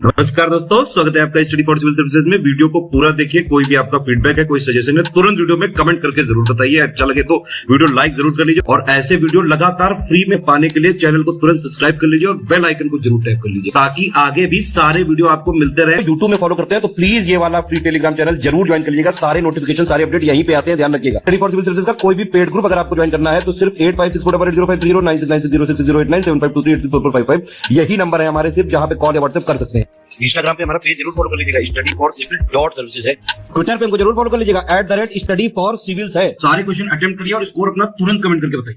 नमस्कार दोस्तों, स्वागत है आपका स्टडी फॉर सिविल सर्विसेज में। वीडियो को पूरा देखिए। कोई भी आपका फीडबैक है, कोई सजेशन है, तुरंत वीडियो में कमेंट करके जरूर बताइए। अच्छा लगे तो वीडियो लाइक जरूर कर लीजिए और ऐसे वीडियो लगातार फ्री में पाने के लिए चैनल को तुरंत सब्सक्राइब कर लीजिए और बेल आइकन को जरूर टैप कर लीजिए ताकि आगे भी सारे वीडियो आपको मिलते रहे। यूट्यूब में फॉलो करते हैं तो प्लीज ये वाला फ्री टेलीग्राम चैनल जरूर ज्वाइन कर लीजिएगा। सारे नोटिफिकेशन, सारे अपडेट यहीं पे आते हैं, ध्यान रखिएगा। स्टडी फॉर सिविल सर्विसेज का कोई भी पेड ग्रुप अगर आपको ज्वाइन करना है तो सिर्फ 856480560660897523860445 यही नंबर है हमारे, सिर्फ जहां पे कॉल या व्हाट्सएप कर सकते हैं। इंस्टाग्राम पे हमारा पेज जरूर फॉलो कर लीजिएगा, studyforcivil.services है। ट्विटर पे हमको जरूर फॉलो कर लीजिएगा, @studyforcivils है। सारे क्वेश्चन अटेम्प्ट करिए और स्कोर अपना तुरंत कमेंट करके बताइए।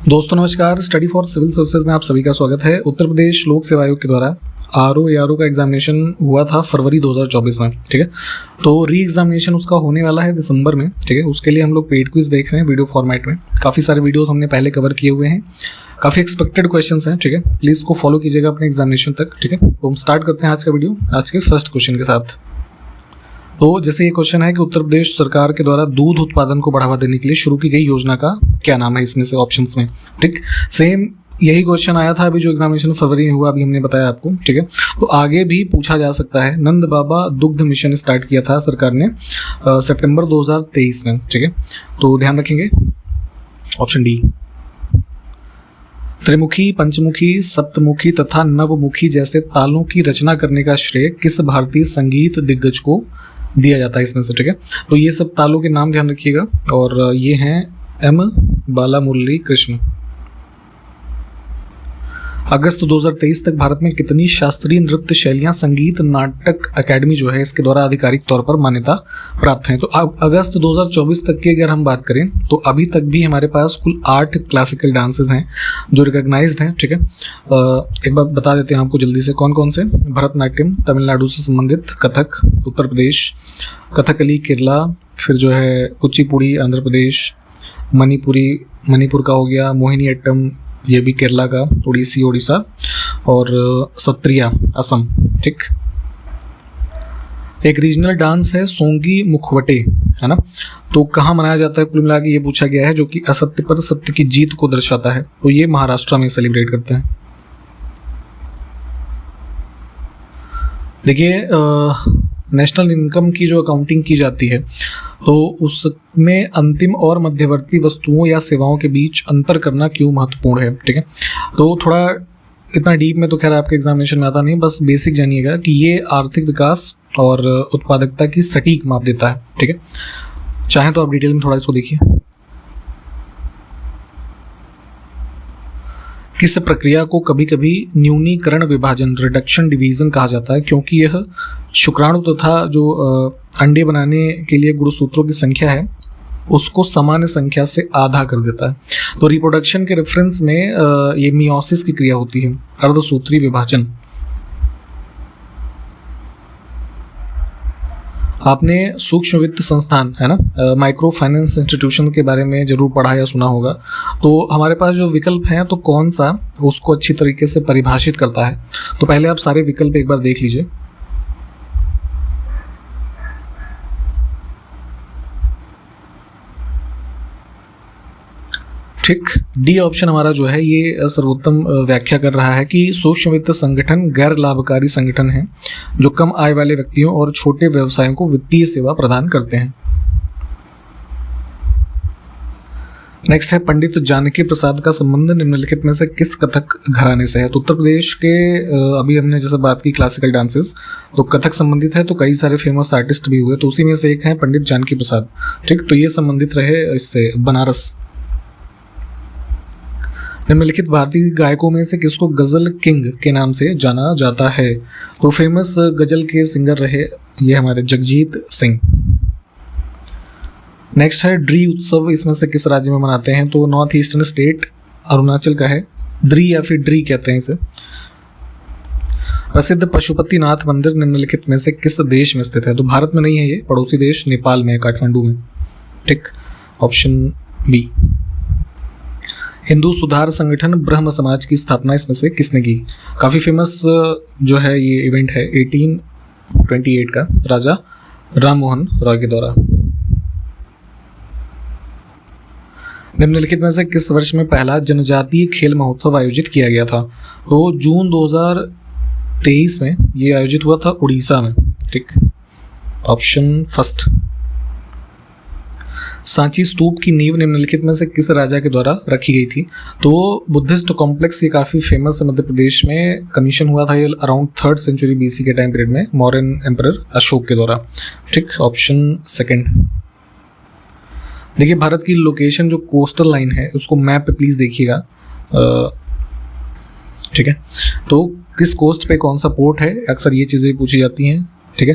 दोस्तों नमस्कार, स्टडी फॉर सिविल सर्विसेज में आप सभी का स्वागत है। उत्तर प्रदेश लोक सेवा आयोग के द्वारा आरओ का एग्जामिनेशन हुआ था फरवरी 2024 में, ठीक है। तो री एग्जामिनेशन उसका होने वाला है दिसंबर में, ठीक है। उसके लिए हम लोग पेड क्विज देख रहे हैं वीडियो फॉर्मेट में। काफ़ी सारे वीडियोस हमने पहले कवर किए हुए हैं, काफ़ी एक्सपेक्टेड क्वेश्चंस हैं, ठीक है। प्लीज़ इसको फॉलो कीजिएगा अपने एग्जामिनेशन तक, ठीक है। तो हम स्टार्ट करते हैं आज का वीडियो आज के फर्स्ट क्वेश्चन के साथ। तो जैसे ये क्वेश्चन है कि उत्तर प्रदेश सरकार के द्वारा दूध उत्पादन को बढ़ावा देने के लिए शुरू की गई योजना का क्या नाम है इसमें से ऑप्शंस में, ठीक। सेम यही क्वेश्चन आया था अभी जो एग्जामिनेशन फरवरी में हुआ, अभी हमने बताया आपको, ठीक है। तो आगे भी पूछा जा सकता है। नंद बाबा दुग्ध मिशन स्टार्ट किया था सरकार ने सितंबर 2023 में, ठीक है। तो ध्यान रखेंगे ऑप्शन डी। त्रिमुखी, पंचमुखी, सप्तमुखी तथा नवमुखी जैसे तालों की रचना करने का श्रेय किस भारतीय संगीत दिग्गज को दिया जाता है इसमें से, ठीक है। तो ये सब तालों के नाम ध्यान रखिएगा और ये हैं एम बालामुरली कृष्ण। अगस्त 2023 तक भारत में कितनी शास्त्रीय नृत्य शैलियां संगीत नाटक अकेडमी जो है इसके द्वारा आधिकारिक तौर पर मान्यता प्राप्त हैं। तो अब अगस्त 2024 तक की अगर हम बात करें तो अभी तक भी हमारे पास कुल 8 क्लासिकल डांसेस हैं जो रिकॉग्नाइज्ड हैं, ठीक है। एक बार बता देते हैं आपको जल्दी से कौन कौन से। भरतनाट्यम तमिलनाडु से संबंधित, कथक उत्तर प्रदेश, कथकली केरला, फिर जो है कुचिपुड़ी आंध्र प्रदेश, मणिपुर का हो गया, मोहिनीअट्टम ये भी केरला का, ओडिसी ओडिशा और सत्रिया असम, ठीक। एक रीजनल डांस है सोंगी मुखवटे, है ना। तो कहाँ मनाया जाता है कुल मिला के ये पूछा गया है, जो कि असत्य पर सत्य की जीत को दर्शाता है। तो ये महाराष्ट्र में सेलिब्रेट करते हैं। देखिए नेशनल इनकम की जो अकाउंटिंग की जाती है तो उसमें अंतिम और मध्यवर्ती वस्तुओं या सेवाओं के बीच अंतर करना क्यों महत्वपूर्ण है, ठीक है। तो थोड़ा इतना डीप में तो खैर आपके एग्जामिनेशन में आता नहीं, बस बेसिक जानिएगा कि ये आर्थिक विकास और उत्पादकता की सटीक माप देता है, ठीक है। चाहे तो आप डिटेल में थोड़ा इसको देखिए। किस प्रक्रिया को कभी कभी न्यूनीकरण विभाजन रिडक्शन डिवीजन कहा जाता है, क्योंकि यह शुक्राणु तथा जो अंडे बनाने के लिए गुणसूत्रों की संख्या है उसको सामान्य संख्या से आधा कर देता है। तो रिप्रोडक्शन के रेफरेंस में ये मियोसिस की क्रिया होती है, अर्धसूत्री विभाजन। आपने सूक्ष्म वित्त संस्थान, है ना, माइक्रो फाइनेंस इंस्टीट्यूशन के बारे में जरूर पढ़ा या सुना होगा। तो हमारे पास जो विकल्प हैं तो कौन सा उसको अच्छी तरीके से परिभाषित करता है। तो पहले आप सारे विकल्प एक बार देख लीजिए। ठीक, डी ऑप्शन हमारा जो है ये सर्वोत्तम व्याख्या कर रहा है कि सूक्ष्म वित्त संगठन गैर लाभकारी संगठन है जो कम आय वाले व्यक्तियों और छोटे व्यवसायों को वित्तीय सेवा प्रदान करते हैं। नेक्स्ट है पंडित जानकी प्रसाद का संबंध निम्नलिखित में से किस कथक घराने से है। तो उत्तर प्रदेश के अभी हमने जैसे बात की क्लासिकल डांसेस, तो कथक संबंधित है, तो कई सारे फेमस आर्टिस्ट भी हुए, तो उसी में से एक है पंडित जानकी प्रसाद, ठीक। तो ये संबंधित रहे इससे बनारस। निम्नलिखित भारतीय गायकों में से किसको गजल किंग के नाम से जाना जाता है। तो फेमस गजल के सिंगर रहे ये हमारे जगजीत सिंह। नेक्स्ट है ड्री उत्सव, इसमें से किस राज्य में मनाते हैं। तो नॉर्थ ईस्टर्न स्टेट अरुणाचल का है। ड्री या फिर ड्री कहते हैं इसे। प्रसिद्ध पशुपतिनाथ मंदिर निम्नलिखित में से किस देश में स्थित है। तो भारत में नहीं है ये, पड़ोसी देश नेपाल में है, काठमांडू में, ठीक। Option B. हिंदू सुधार संगठन ब्रह्म समाज की स्थापना इसमें से किसने की। काफ़ी फेमस जो है ये इवेंट है 1828 का, राजा राम मोहन रॉय के द्वारा। निम्नलिखित में से किस वर्ष में पहला जनजातीय खेल महोत्सव आयोजित किया गया था। तो जून 1923 में ये आयोजित हुआ था उड़ीसा में। ठीक, ऑप्शन फर्स्ट। सांची स्तूप की नींव निम्नलिखित में से किस राजा के द्वारा रखी गई थी? तो बुद्धिस्ट कॉम्प्लेक्स ये काफ़ी फेमस है मध्य प्रदेश में। कमीशन हुआ था ये अराउंड 3rd सेंचुरी BC के टाइम पीरियड में मौर्यन एम्परर अशोक के द्वारा। ठीक, ऑप्शन सेकंड। देखिए भारत की लोकेशन जो कोस्टल लाइन है उसको मैप पे प्लीज़ देखिएगा। ठीक है, तो किस कोस्ट पे कौन सा पोर्ट है, अक्सर ये चीज़ें पूछी जाती हैं। ठीक है,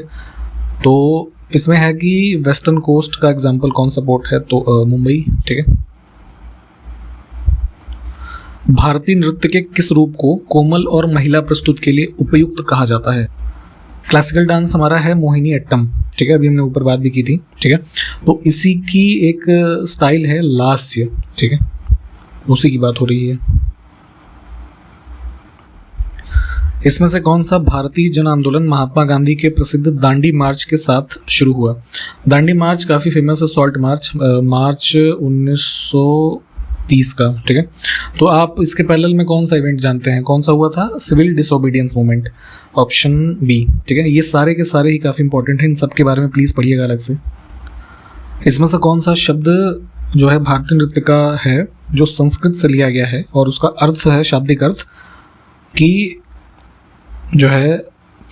तो इसमें है कि वेस्टर्न कोस्ट का एग्जांपल कौन सा पोर्ट है, तो मुंबई। ठीक है, भारतीय नृत्य के किस रूप को कोमल और महिला प्रस्तुत के लिए उपयुक्त कहा जाता है? क्लासिकल डांस हमारा है मोहिनी अट्टम। ठीक है, अभी हमने ऊपर बात भी की थी। ठीक है, तो इसी की एक स्टाइल है लास्य। ठीक है, उसी की बात हो रही है। इसमें से कौन सा भारतीय जन आंदोलन महात्मा गांधी के प्रसिद्ध दांडी मार्च के साथ शुरू हुआ? दांडी मार्च काफ़ी फेमस है, सॉल्ट मार्च, मार्च 1930 का। ठीक है, तो आप इसके पैरेलल में कौन सा इवेंट जानते हैं, कौन सा हुआ था? Civil disobedience movement, option B. ठीक है, ये सारे के सारे ही काफ़ी इंपॉर्टेंट हैं, इन सब के बारे में प्लीज़ पढ़िएगा अलग से। इसमें से कौन सा शब्द जो है भारतीय नृत्य का है जो संस्कृत से लिया गया है और उसका अर्थ है, शाब्दिक अर्थ की जो है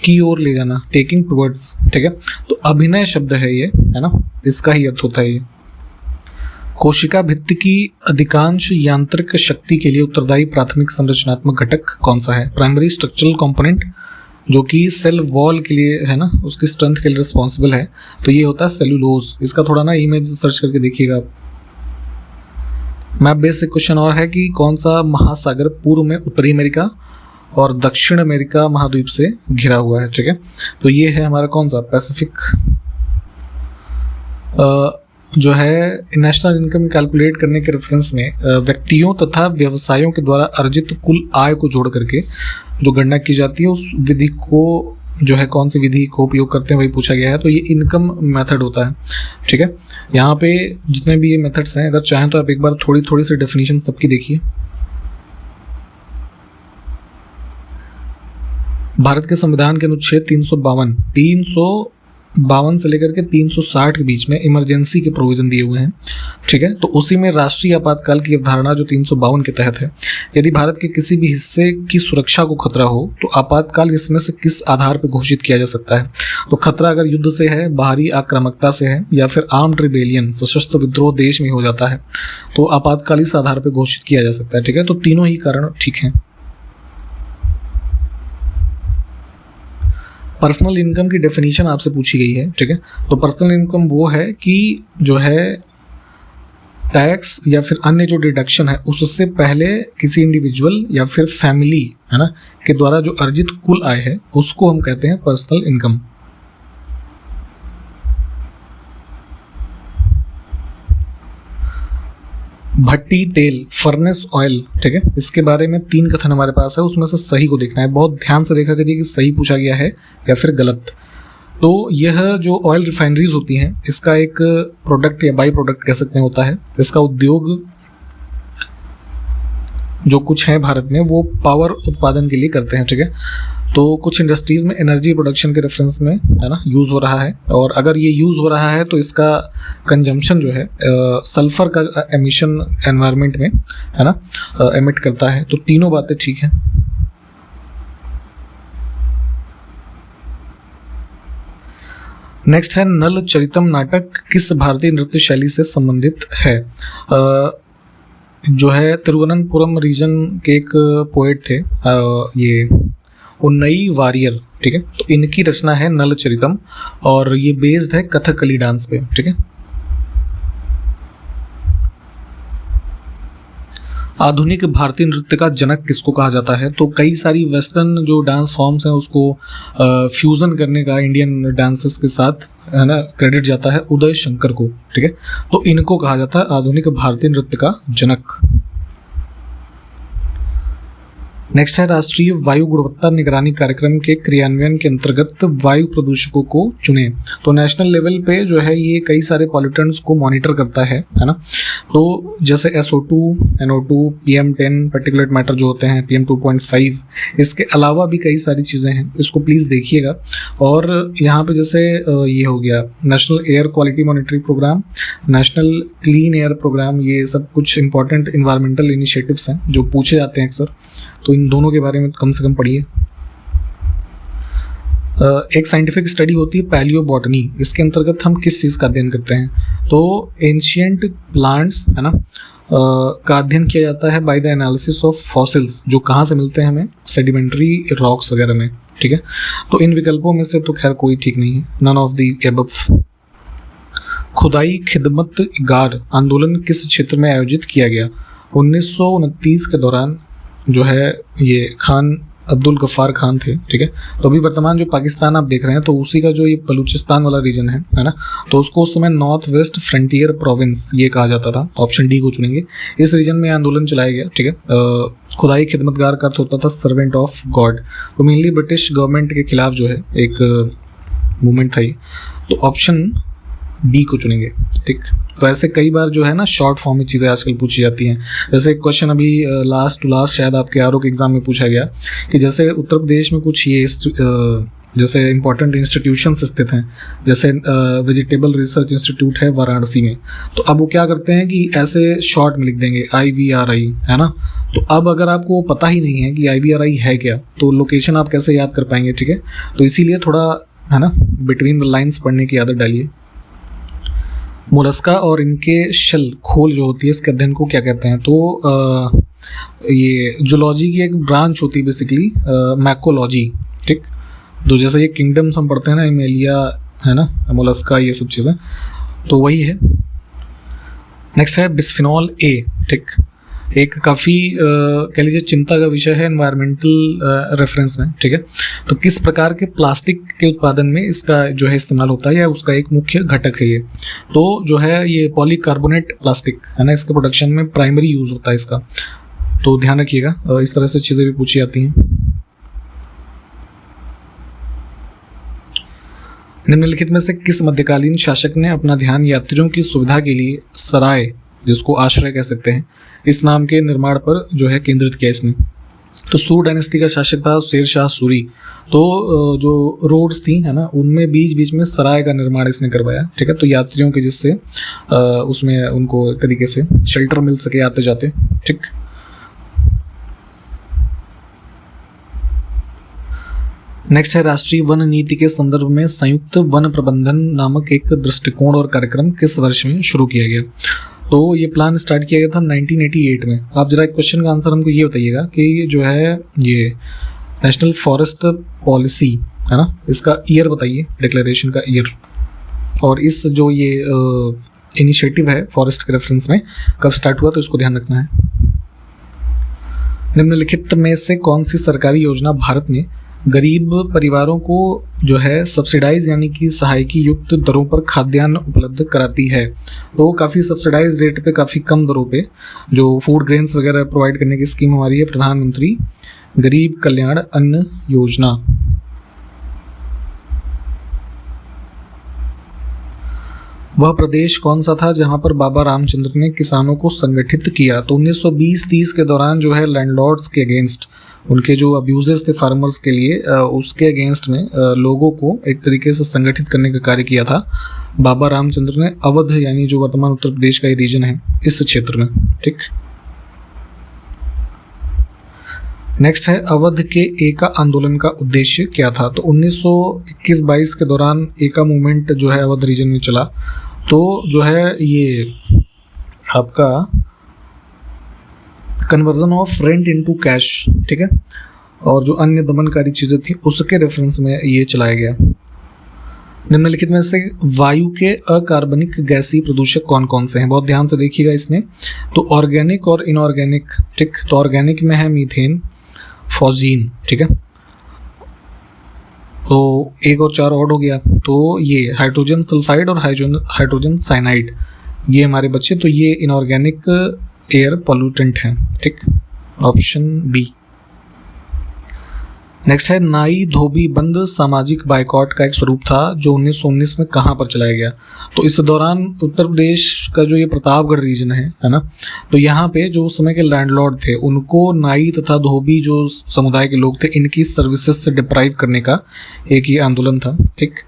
की ओर ले जाना, टेकिंग टुवर्ड्स। ठीक है, तो अभिनय शब्द है ये, है ना, इसका ही अर्थ होता है ये। कोशिका भित्ति की अधिकांश यांत्रिक शक्ति के लिए उत्तरदायी प्राथमिक संरचनात्मक घटक कौन सा है? प्राइमरी स्ट्रक्चरल कंपोनेंट जो कि सेल वॉल के लिए है ना, उसकी स्ट्रेंथ के लिए रिस्पॉन्सिबल है, तो ये होता है सेलुलोज। इसका थोड़ा ना इमेज सर्च करके देखिएगा आप। मैप बेस्ड क्वेश्चन और है कि कौन सा महासागर पूर्व में उत्तरी अमेरिका और दक्षिण अमेरिका महाद्वीप से घिरा हुआ है? ठीक है, तो ये है हमारा कौन सा? पैसिफिक। जो है नेशनल इनकम कैलकुलेट करने के रेफरेंस में व्यक्तियों तथा व्यवसायों के द्वारा अर्जित कुल आय को जोड़ करके जो गणना की जाती है, उस विधि को जो है कौन सी विधि को उपयोग करते हैं वही पूछा गया है। तो ये इनकम मेथड होता है। ठीक है, यहाँ पे जितने भी ये मेथड्स हैं, अगर चाहें तो आप एक बार थोड़ी थोड़ी सी डेफिनेशन सबकी देखिए। भारत के संविधान के अनुच्छेद 352 से लेकर के 360 के बीच में इमरजेंसी के प्रोविजन दिए हुए हैं। ठीक है, तो उसी में राष्ट्रीय आपातकाल की अवधारणा जो 352 के तहत है, यदि भारत के किसी भी हिस्से की सुरक्षा को खतरा हो तो आपातकाल इसमें से किस आधार पर घोषित किया जा सकता है? तो खतरा अगर युद्ध से है, बाहरी आक्रामकता से है, या फिर आर्म्ड रिबेलियन, सशस्त्र विद्रोह देश में हो जाता है, तो आपातकाल इस आधार पर घोषित किया जा सकता है। ठीक है, तो तीनों ही कारण ठीक हैं। पर्सनल इनकम की डेफिनेशन आपसे पूछी गई है। ठीक है, तो पर्सनल इनकम वो है कि जो है टैक्स या फिर अन्य जो डिडक्शन है उससे पहले किसी इंडिविजुअल या फिर फैमिली, है ना, के द्वारा जो अर्जित कुल आय है उसको हम कहते हैं पर्सनल इनकम। भट्टी तेल, फर्नेस ऑयल, ठीक है, इसके बारे में 3 कथन हमारे पास है, उसमें से सही को देखना है। बहुत ध्यान से देखा करिए कि सही पूछा गया है या फिर गलत। तो यह जो ऑयल रिफाइनरीज होती हैं, इसका एक प्रोडक्ट या बाई प्रोडक्ट कह सकते हैं होता है। इसका उद्योग जो कुछ है भारत में वो पावर उत्पादन के लिए करते हैं। ठीक है, तो कुछ इंडस्ट्रीज में एनर्जी प्रोडक्शन के रेफरेंस में, है ना, यूज़ हो रहा है। और अगर ये यूज़ हो रहा है तो इसका कंजम्पशन जो है सल्फर का एमिशन एनवायरनमेंट में, है ना, एमिट करता है। तो तीनों बातें ठीक हैं। नेक्स्ट है नल चरितम नाटक किस भारतीय नृत्य शैली से संबंधित है? जो है तिरुवनंतपुरम रीजन के एक पोएट थे, ये उन्नई वारियर। ठीक है, तो इनकी रचना है नल चरितम और ये बेस्ड है कथकली डांस पे। ठीक है, आधुनिक भारतीय नृत्य का जनक किसको कहा जाता है? तो कई सारी वेस्टर्न जो डांस फॉर्म्स हैं उसको फ्यूजन करने का इंडियन डांसेस के साथ, है ना, क्रेडिट जाता है उदय शंकर को। ठीक है, तो इनको कहा जाता है आधुनिक भारतीय नृत्य का जनक। नेक्स्ट है राष्ट्रीय वायु गुणवत्ता निगरानी कार्यक्रम के क्रियान्वयन के अंतर्गत वायु प्रदूषकों को चुने। तो नेशनल लेवल पे जो है ये कई सारे पॉल्यूटेंट्स को मॉनिटर करता है ना। तो जैसे SO2, NO2, PM10 particulate matter जो होते हैं, PM 2.5, इसके अलावा भी कई सारी चीज़ें हैं, इसको प्लीज़ देखिएगा। और यहाँ पे जैसे ये हो गया national air quality monitoring program, national clean air program, ये सब कुछ इंपॉर्टेंट इन्वायरमेंटल इनिशिएटिव्स हैं जो पूछे जाते हैं अक्सर। तो इन दोनों के बारे में कम से कम पढ़िए। एक साइंटिफिक स्टडी होती है पैलियोबॉटनी, इसके अंतर्गत हम किस चीज़ का अध्ययन करते हैं? तो एंशियंट प्लांट्स है ना का अध्ययन किया जाता है by the analysis of fossils, जो कहाँ से मिलते हैं हमें? सेडिमेंट्री रॉक्स वगैरह में, ठीक है। तो इन विकल्पों में से तो खैर कोई ठीक नहीं है, नन ऑफ द अबव। खुदाई खिदमतगार आंदोलन किस क्षेत्र में आयोजित किया गया? 1929 के दौरान जो है ये खान अब्दुल गफ्फार खान थे, ठीक है। तो अभी वर्तमान जो पाकिस्तान आप देख रहे हैं तो उसी का जो ये बलूचिस्तान वाला रीजन है ना, तो उसको उस समय नॉर्थ वेस्ट फ्रंटियर प्रोविंस ये कहा जाता था। ऑप्शन डी को चुनेंगे। इस रीजन में आंदोलन चलाया गया, ठीक है। खुदाई खिदमतगार का अर्थ होता था सर्वेंट ऑफ गॉड। तो मेनली ब्रिटिश गवर्नमेंट के खिलाफ जो है एक मूवमेंट था ये। तो ऑप्शन डी को चुनेंगे, ठीक। तो ऐसे कई बार जो है ना शॉर्ट फॉर्म में चीज़ें आजकल पूछी जाती हैं। जैसे एक क्वेश्चन अभी लास्ट टू लास्ट शायद आपके आरओ के एग्जाम में पूछा गया कि जैसे उत्तर प्रदेश में कुछ ये जैसे इंपॉर्टेंट इंस्टीट्यूशंस स्थित हैं, जैसे वेजिटेबल रिसर्च इंस्टीट्यूट है वाराणसी में। तो अब वो क्या करते हैं कि ऐसे शॉर्ट में लिख देंगे IVRI, है ना। तो अब अगर आपको पता ही नहीं है कि IVRI है क्या, तो लोकेशन आप कैसे याद कर पाएंगे, ठीक है। तो इसीलिए थोड़ा है ना बिटवीन द लाइन्स पढ़ने की आदत डालिए। मोलस्का और इनके शल खोल जो होती है, इसके अध्ययन को क्या कहते हैं? तो ये जूलॉजी की एक ब्रांच होती है बेसिकली, मैकोलॉजी, ठीक। तो जैसे ये किंगडम्स हम पढ़ते हैं ना, एमेलिया है ना, मोलस्का, ये सब चीज़ें, तो वही है। नेक्स्ट है बिस्फिनॉल A, ठीक। एक काफ़ी कह लीजिए चिंता का विषय है एनवायरमेंटल रेफरेंस में, ठीक है। तो किस प्रकार के प्लास्टिक के उत्पादन में इसका जो है इस्तेमाल होता है, या उसका एक मुख्य घटक है ये? तो जो है ये पॉलीकार्बोनेट प्लास्टिक है ना, इसके प्रोडक्शन में प्राइमरी यूज़ होता है इसका। तो ध्यान रखिएगा, इस तरह से चीज़ें भी पूछी जाती हैं। निम्नलिखित में से किस मध्यकालीन शासक ने अपना ध्यान यात्रियों की सुविधा के लिए सराय, जिसको आश्रय कह सकते हैं, इस नाम के निर्माण पर जो है केंद्रित किया इसने? तो सूर डायनेस्टी का शासक था शेर शाह सूरी। तो जो रोड्स थी है ना, उनमें बीच बीच में सराय का निर्माण इसने करवाया, ठीक है। तो यात्रियों के जिससे उसमें उनको एक तरीके से शेल्टर मिल सके आते जाते, ठीक। नेक्स्ट है राष्ट्रीय वन नीति के संदर्भ में संयुक्त वन प्रबंधन नामक एक दृष्टिकोण और कार्यक्रम किस वर्ष में शुरू किया गया? तो ये प्लान स्टार्ट किया गया था 1988 में। आप जरा एक क्वेश्चन का आंसर हमको ये बताइएगा कि जो है ये नेशनल फॉरेस्ट पॉलिसी है ना, इसका ईयर बताइए, डिक्लेरेशन का ईयर, और इस जो ये इनिशिएटिव है फॉरेस्ट के रेफरेंस में कब स्टार्ट हुआ, तो इसको ध्यान रखना है। निम्नलिखित में से कौन सी सरकारी योजना भारत में गरीब परिवारों को जो है सब्सिडाइज यानी कि सहायकी युक्त दरों पर खाद्यान्न उपलब्ध कराती है? तो काफ़ी सब्सिडाइज रेट पे, काफ़ी कम दरों पे जो फूड ग्रेन्स वगैरह प्रोवाइड करने की स्कीम हमारी है प्रधानमंत्री गरीब कल्याण अन्न योजना। वह प्रदेश कौन सा था जहां पर बाबा रामचंद्र ने किसानों को संगठित किया? तो 1920-30 के दौरान जो है लैंडलॉर्ड्स के अगेंस्ट, उनके जो अब्यूजेस थे फार्मर्स के लिए, उसके अगेंस्ट में लोगों को एक तरीके से संगठित करने का कार्य किया था बाबा रामचंद्र ने, अवध यानी जो वर्तमान उत्तर प्रदेश का ये रीजन है, इस क्षेत्र में, ठीक। नेक्स्ट है अवध के एका आंदोलन का उद्देश्य क्या था? तो 1921-22 के दौरान एका मूवमेंट जो है अवध रीजन में चला। तो जो है ये आपका conversion of rent into cash, ठीक है, और जो अन्य दमनकारी चीज़ें थी उसके रेफरेंस में ये चलाया गया। निम्नलिखित में से वायु के अकार्बनिक गैसीय प्रदूषक कौन कौन से हैं? बहुत ध्यान से देखिएगा इसमें। तो ऑर्गेनिक और इनऑर्गेनिक, ठीक। तो ऑर्गेनिक में है मीथेन, फॉजीन, ठीक है। तो 1 और 4 और हो गया। तो ये हाइड्रोजन सल्फाइड और हाइड्रोजन साइनाइड, ये हमारे बच्चे, तो ये इनऑर्गेनिक एयर पॉल्यूटेंट हैं, ठीक। Option B. नेक्स्ट है नाई धोबी बंद सामाजिक बाइकॉट का एक स्वरूप था जो 1919 में कहाँ पर चलाया गया। तो इस दौरान उत्तर प्रदेश का जो ये प्रतापगढ़ रीजन है ना, तो यहाँ पे जो उस समय के लैंडलॉर्ड थे उनको नाई तथा धोबी जो समुदाय के लोग थे इनकी सर्विसेज से डिप्राइव करने का एक ये आंदोलन था। ठीक,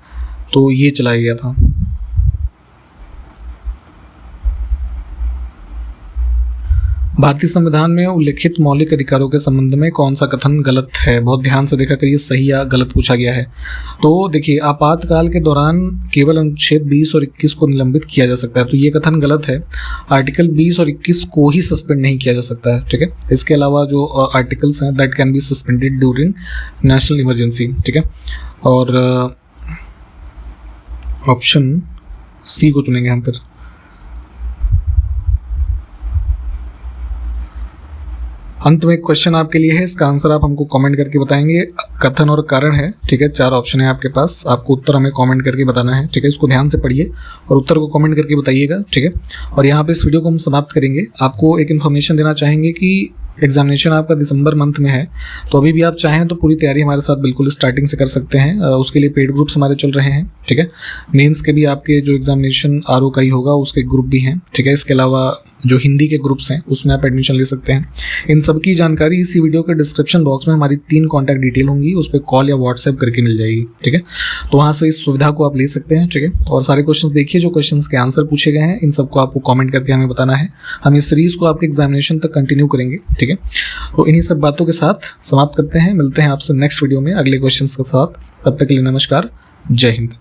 तो ये चलाया गया था। भारतीय संविधान में उल्लिखित मौलिक अधिकारों के संबंध में कौन सा कथन गलत है। बहुत ध्यान से देखा करिए, सही या गलत पूछा गया है। तो देखिए, आपातकाल के दौरान केवल अनुच्छेद 20 और 21 को निलंबित किया जा सकता है, तो ये कथन गलत है। आर्टिकल 20 और 21 को ही सस्पेंड नहीं किया जा सकता है। ठीक है, इसके अलावा जो आर्टिकल्स हैं that can be suspended during national emergency. ठीक है, और ऑप्शन सी को चुनेंगे हम फिर। अंत में एक क्वेश्चन आपके लिए है, इसका आंसर आप हमको कमेंट करके बताएंगे। कथन और कारण है। ठीक है, 4 ऑप्शन है आपके पास, आपको उत्तर हमें कमेंट करके बताना है। ठीक है, इसको ध्यान से पढ़िए और उत्तर को कमेंट करके बताइएगा। ठीक है, और यहाँ पे इस वीडियो को हम समाप्त करेंगे। आपको एक इन्फॉर्मेशन देना चाहेंगे कि एग्जामिनेशन आपका दिसंबर मंथ में है, तो अभी भी आप चाहें तो पूरी तैयारी हमारे साथ बिल्कुल स्टार्टिंग से कर सकते हैं। उसके लिए पेड ग्रुप्स हमारे चल रहे हैं। ठीक है, मेंस के भी आपके जो एग्जामिनेशन आरओ का ही होगा उसके ग्रुप भी हैं। ठीक है, इसके अलावा जो हिंदी के ग्रुप्स हैं उसमें आप एडमिशन ले सकते हैं। इन सब की जानकारी इसी वीडियो के डिस्क्रिप्शन बॉक्स में हमारी 3 कॉन्टैक्ट डिटेल होंगी, उस पर कॉल या व्हाट्सएप करके मिल जाएगी। ठीक है, तो वहाँ से इस सुविधा को आप ले सकते हैं। ठीक है, और सारे क्वेश्चंस देखिए, जो क्वेश्चंस के आंसर पूछे गए हैं इन सबको आपको कमेंट करके हमें बताना है। हम इस सीरीज को आपके एग्जामिनेशन तक कंटिन्यू करेंगे। ठीक है, तो इन्हीं सब बातों के साथ समाप्त करते हैं। मिलते हैं आपसे नेक्स्ट वीडियो में अगले क्वेश्चंस के साथ। तब तक के लिए नमस्कार, जय हिंद।